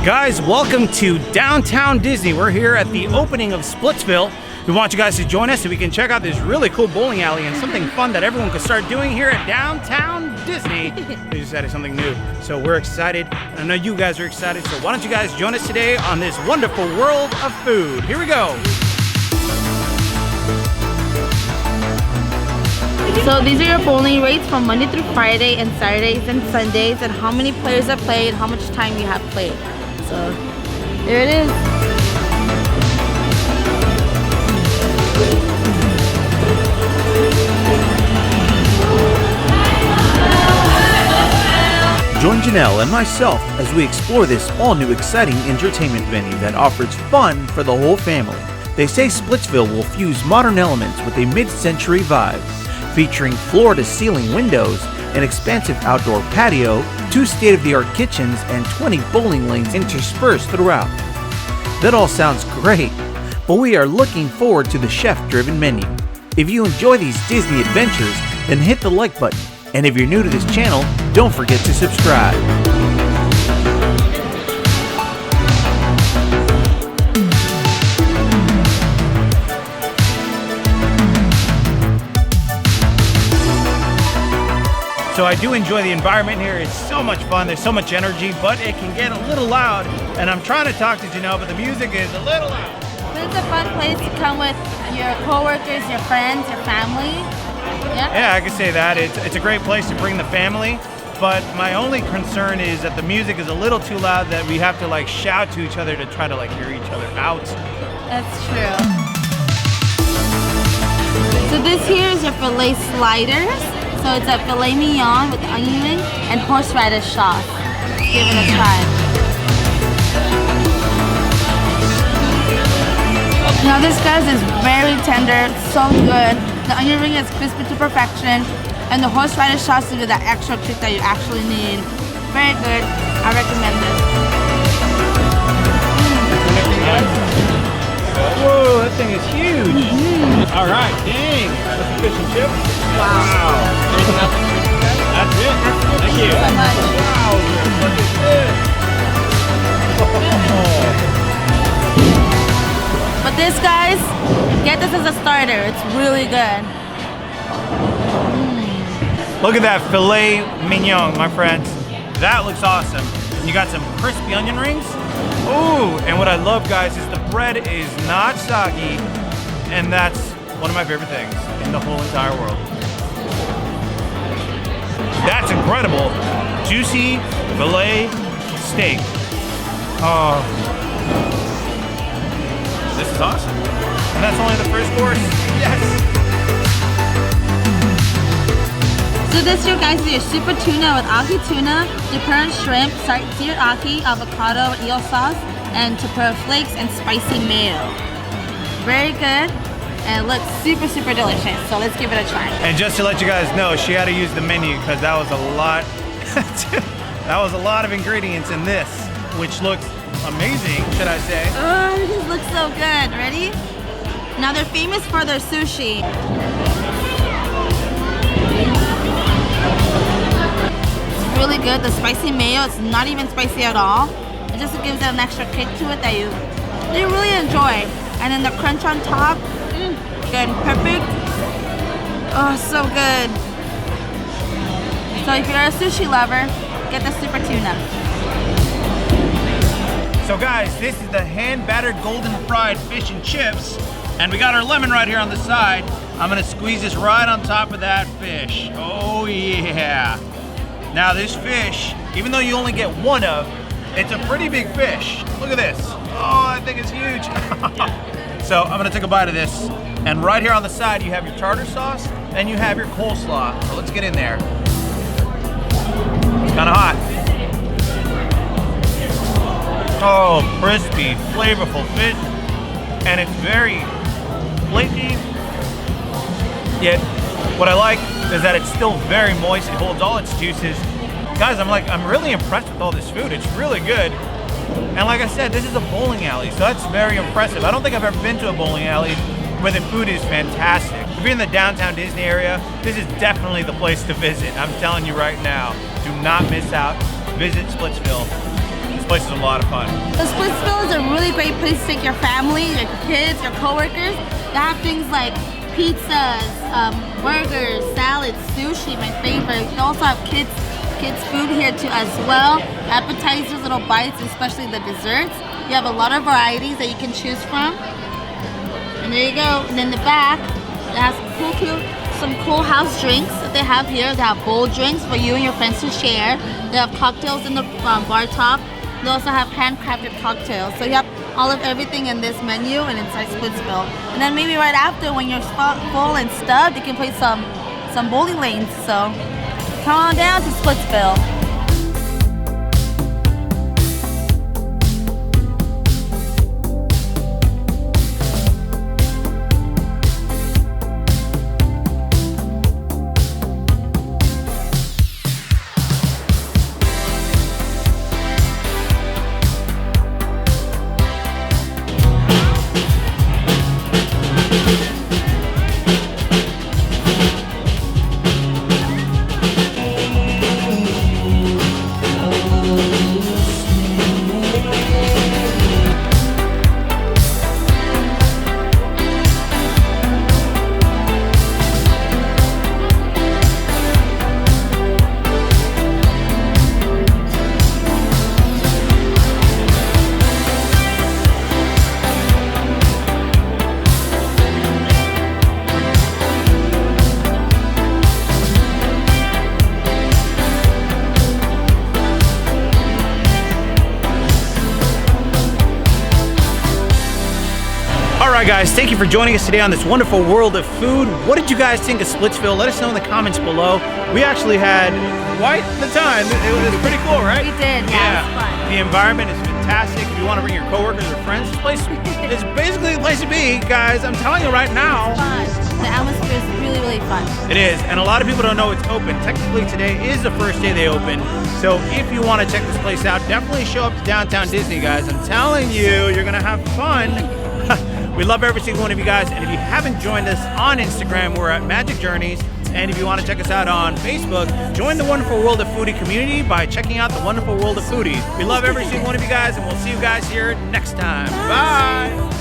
Guys, welcome to Downtown Disney. We're here at the opening of Splitsville. We want you guys to join us so we can check out this really cool bowling alley and something fun that everyone can start doing here at Downtown Disney. They just added something new. So we're excited, and I know you guys are excited. So why don't you guys join us today on this wonderful world of food. Here we go. So these are your bowling rates from Monday through Friday and Saturdays and Sundays, and how many players have played, how much time you have played. So there it is. Join Janelle and myself as we explore this all-new exciting entertainment venue that offers fun for the whole family. They say Splitsville will fuse modern elements with a mid-century vibe, featuring floor-to-ceiling windows, an expansive outdoor patio, 2 state-of-the-art kitchens, and 20 bowling lanes interspersed throughout. That all sounds great, but we are looking forward to the chef-driven menu. If you enjoy these Disney adventures, then hit the like button. And if you're new to this channel, don't forget to subscribe. So I do enjoy the environment here. It's so much fun. There's so much energy, but it can get a little loud. And I'm trying to talk to Janelle, but the music is a little loud. But it's a fun place to come with your coworkers, your friends, your family. Yeah, I can say that. It's a great place to bring the family. But my only concern is that the music is a little too loud, that we have to like shout to each other to try to like hear each other out. That's true. So this here is your Filet Sliders. So it's a filet mignon with onion ring and horseradish sauce. Give it a try. Now this guys is very tender, so good. The onion ring is crispy to perfection, and the horseradish sauce gives you that extra kick that you actually need. Very good. I recommend this. Whoa, that thing is huge. All right, dang. That's some fish and chips. Wow. That's it. Thank you so much. Wow, look at this. But this, guys, get this as a starter. It's really good. Look at that filet mignon, my friends. That looks awesome. And you got some crispy onion rings. Ooh, and what I love, guys, is the bread is not soggy, and that's one of my favorite things in the whole entire world. That's incredible. Juicy filet steak. Oh, this is awesome. And that's only the first course. Yes. So this here, guys, is your super tuna with ahi tuna, tempura shrimp, seared ahi, avocado, eel sauce, and tempura flakes and spicy mayo. Very good, and it looks super, super delicious. So let's give it a try. And just to let you guys know, she had to use the menu because that was a lot. That was a lot of ingredients in this, which looks amazing, should I say? Oh, this looks so good. Ready? Now they're famous for their sushi. Really good. The spicy mayo, it's not even spicy at all. It just gives it an extra kick to it that you really enjoy. And then the crunch on top, good, perfect. Oh, so good. So if you're a sushi lover, get the super tuna. So guys, this is the hand-battered golden fried fish and chips, and we got our lemon right here on the side. I'm gonna squeeze this right on top of that fish. Oh yeah. Now this fish, even though you only get one of, it's a pretty big fish. Look at this. Oh, I think it's huge. So I'm gonna take a bite of this. And right here on the side, you have your tartar sauce and you have your coleslaw. So let's get in there. It's kinda hot. Oh, crispy, flavorful fish. And it's very flaky. Yet, what I like is that it's still very moist. It holds all its juices. Guys, I'm really impressed with all this food. It's really good. And like I said, this is a bowling alley, so that's very impressive. I don't think I've ever been to a bowling alley where the food is fantastic. If you're in the downtown Disney area, this is definitely the place to visit. I'm telling you right now, do not miss out. Visit Splitsville. This place is a lot of fun. The Splitsville is a really great place to take your family, your kids, your coworkers. They have things like pizzas, burgers, salads, sushi, my favorite. They also have kids food here too as well. Appetizers, little bites, especially the desserts. You have a lot of varieties that you can choose from. And there you go. And in the back, it has some cool house drinks that they have here. They have bowl drinks for you and your friends to share. They have cocktails in the bar top. They also have handcrafted cocktails. So you have all of everything in this menu and inside Splitsville. And then maybe right after, when you're full and stuffed, you can play some bowling lanes. So come on down to Splitsville. Alright guys, thank you for joining us today on this wonderful world of food. What did you guys think of Splitsville? Let us know in the comments below. We actually had quite the time. It was pretty cool, right? We did, yeah. It was fun. The environment is fantastic. If you want to bring your coworkers or friends, this place is basically the place to be, guys. I'm telling you right now. It's fun. The atmosphere is really, really fun. It is, and a lot of people don't know it's open. Technically today is the first day they open. So if you want to check this place out, definitely show up to downtown Disney, guys. I'm telling you, you're gonna have fun. We love every single one of you guys, and if you haven't joined us on Instagram, we're at Magic Journeys, and if you want to check us out on Facebook, join the Wonderful World of Foodie community by checking out the Wonderful World of Foodies. We love every single one of you guys, and we'll see you guys here next time. Bye!